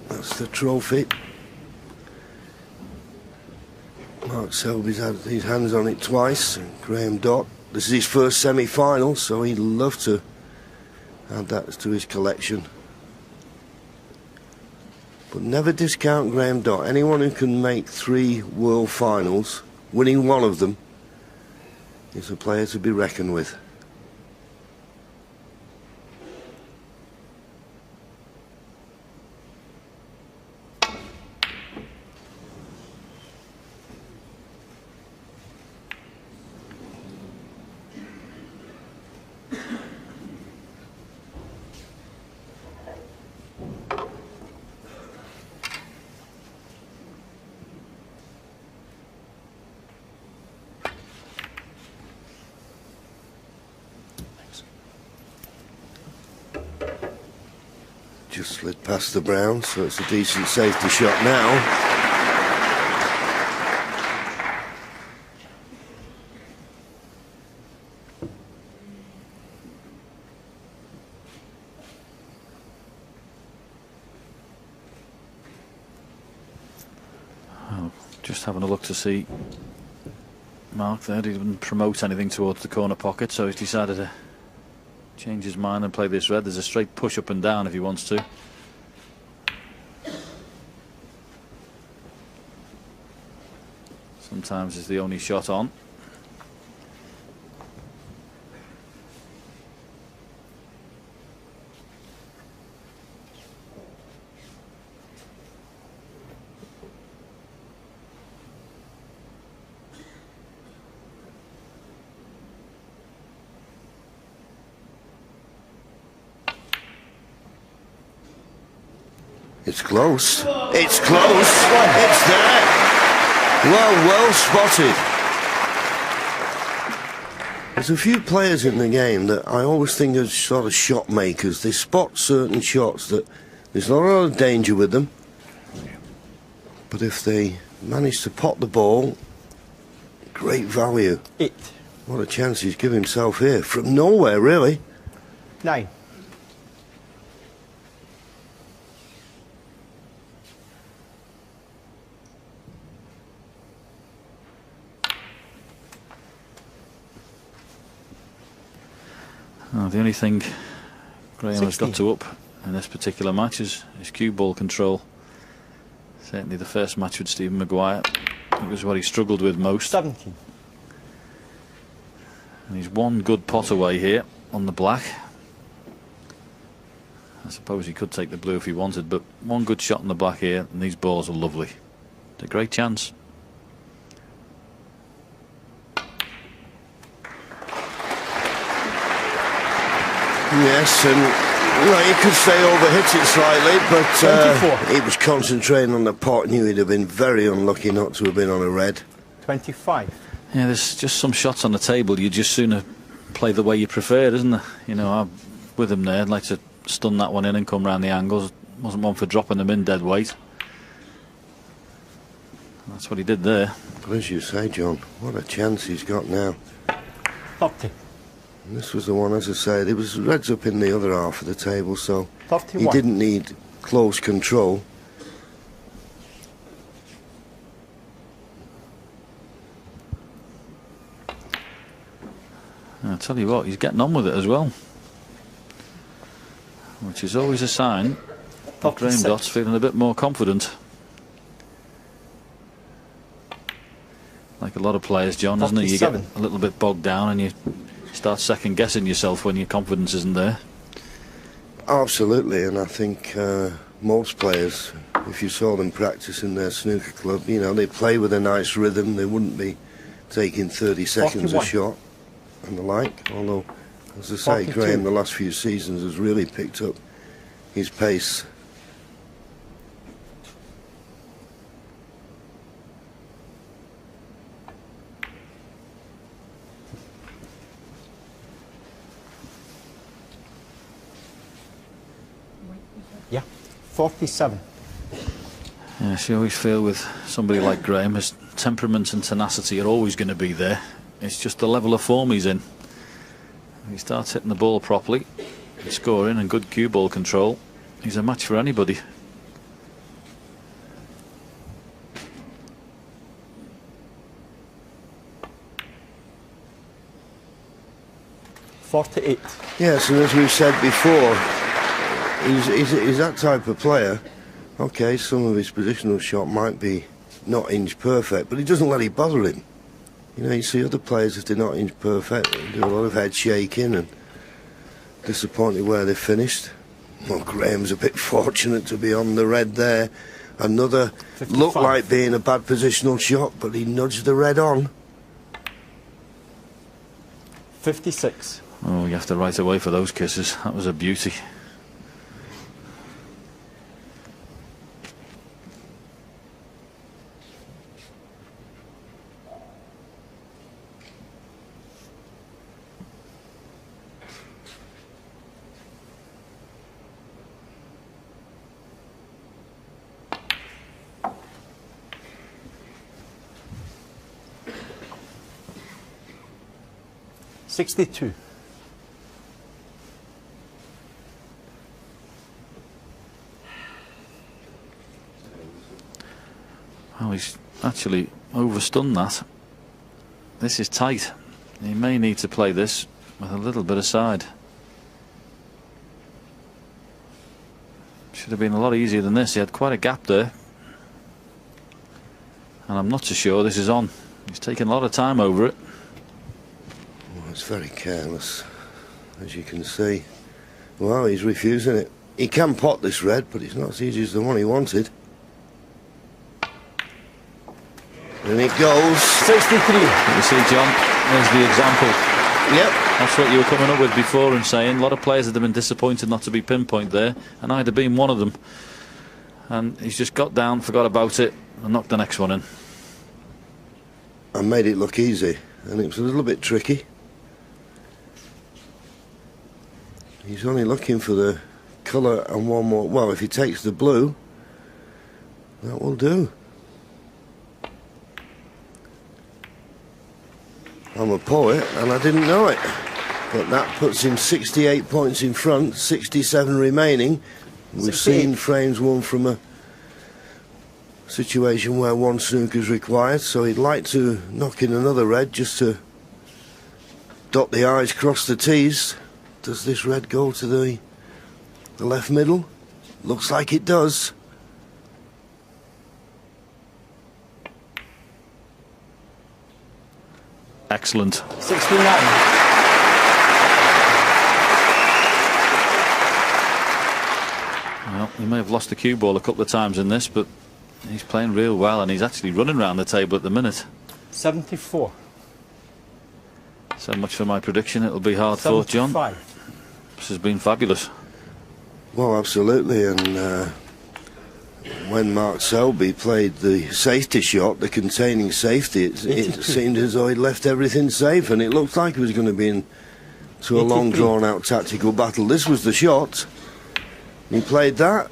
That's the trophy. Mark Selby's had his hands on it twice, and Graeme Dott. This is his first semi-final, so he'd love to add that to his collection. But never discount Graeme Dott. Anyone who can make 3 world finals, winning one of them, is a player to be reckoned with. Just slid past the brown, so it's a decent safety shot now. Oh, just having a look to see Mark there. He didn't promote anything towards the corner pocket, so he's decided to change his mind and play this red. There's a straight push up and down if he wants to. Sometimes it's the only shot on. It's close. It's close. It's there. Well spotted. There's a few players in the game that I always think are sort of shot makers. They spot certain shots that there's not a lot of danger with them, but if they manage to pot the ball, great value. 8. What a chance he's given himself here. From nowhere, really. 9. The only thing Graeme has got to up in this particular match is his cue ball control. Certainly the first match with Stephen Maguire, it was what he struggled with most. 17. And he's one good pot away here on the black. I suppose he could take the blue if he wanted, but one good shot on the black here, and these balls are lovely. It's a great chance. Yes, and well, he could say overhit it slightly, but he was concentrating on the pot. Knew he'd have been very unlucky not to have been on a red. 25. Yeah, there's just some shots on the table you just sooner play the way you prefer, isn't there? You know, I'm with him there. I'd like to stun that one in and come round the angles. Wasn't one for dropping them in dead weight. That's what he did there. But as you say, John, what a chance he's got now. 30. And this was the one, as I said, it was reds up in the other half of the table, so 31. he didn't need close control. I'll tell you what, he's getting on with it as well, which is always a sign that Graeme Dott's feeling a bit more confident. Like a lot of players, John, isn't it? You get a little bit bogged down and you start second guessing yourself when your confidence isn't there. Absolutely, and I think most players, if you saw them practice in their snooker club, you know, they play with a nice rhythm. They wouldn't be taking 30 seconds a shot and the like. Although, as I say, 42. Graeme, the last few seasons has really picked up his pace. Yeah, 47. Yes, you always feel with somebody like Graeme, his temperament and tenacity are always going to be there. It's just the level of form he's in. If he starts hitting the ball properly, scoring and good cue ball control, he's a match for anybody. 48. Yes, and as we've said before, he's that type of player. Okay, some of his positional shot might be not inch perfect, but he doesn't let it bother him. You know, you see other players, if they're not inch perfect, they do a lot of head shaking and disappointed where they finished. Well, Graham's a bit fortunate to be on the red there. Another 55. looked like being a bad positional shot, but he nudged the red on. 56. Oh, you have to right away for those kisses. That was a beauty. $62. Oh, he's actually overstunned that. This is tight. He may need to play this with a little bit of side. Should have been a lot easier than this. He had quite a gap there. And I'm not so sure this is on. He's taken a lot of time over it. Well, it's very careless, as you can see. Well, he's refusing it. He can pot this red, but it's not as easy as the one he wanted. And it goes. 63. You see, John, there's the example. Yep. That's what you were coming up with before and saying. A lot of players have been disappointed not to be pinpoint there, and I'd have been one of them. And he's just got down, forgot about it, and knocked the next one in. I made it look easy, and it was a little bit tricky. He's only looking for the colour and one more. Well, if he takes the blue, that will do. I'm a poet, and I didn't know it. But that puts him 68 points in front, 67 remaining. We've 68. seen frames won from a situation where one snooker is required, so he'd like to knock in another red just to dot the I's, cross the T's. Does this red go to the left middle? Looks like it does. Excellent. 69. Well, he may have lost the cue ball a couple of times in this, but he's playing real well, and he's actually running around the table at the minute. 74. So much for my prediction. It'll be hard fought, John. 75. This has been fabulous. Well, absolutely, and when Mark Selby played the safety shot, the containing safety, it seemed as though he'd left everything safe, and it looked like it was going to be into a long, drawn-out tactical battle. This was the shot. He played that.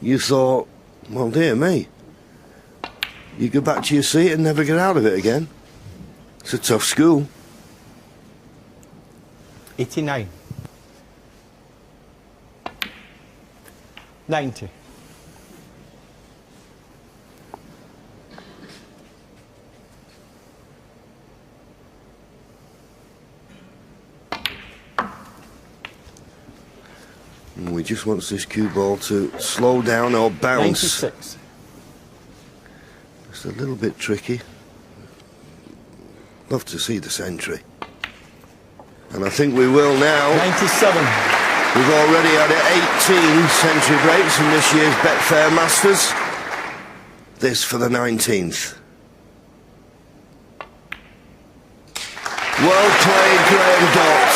You thought, well, dear me, you go back to your seat and never get out of it again. It's a tough school. 89. 90. And we just want this cue ball to slow down or bounce. 96. It's a little bit tricky. Love to see the century. And I think we will now. 97. We've already had 18 century breaks in this year's Betfair Masters. This for the 19th. Well played, Graeme Dott.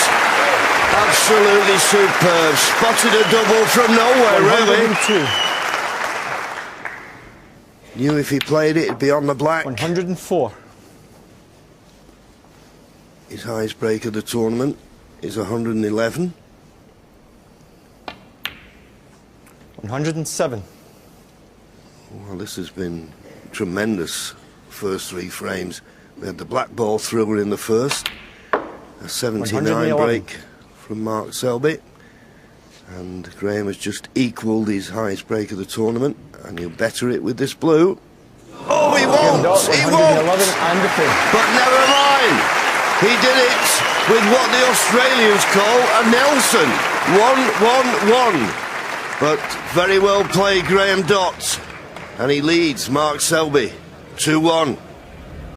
Absolutely superb. Spotted a double from nowhere, really. 102. Knew if he played it, it'd be on the black. 104. His highest break of the tournament is 111. 107. Well, this has been tremendous first three frames. We had the black ball thriller in the first, a 79 111. break from Mark Selby, and Graeme has just equalled his highest break of the tournament, and he'll better it with this blue. Oh, he won't! Dott, He 111 won't! and the pin. But never mind! He did it with what the Australians call a Nelson. 1-1-1. But very well played, Graeme Dott. And he leads Mark Selby 2-1.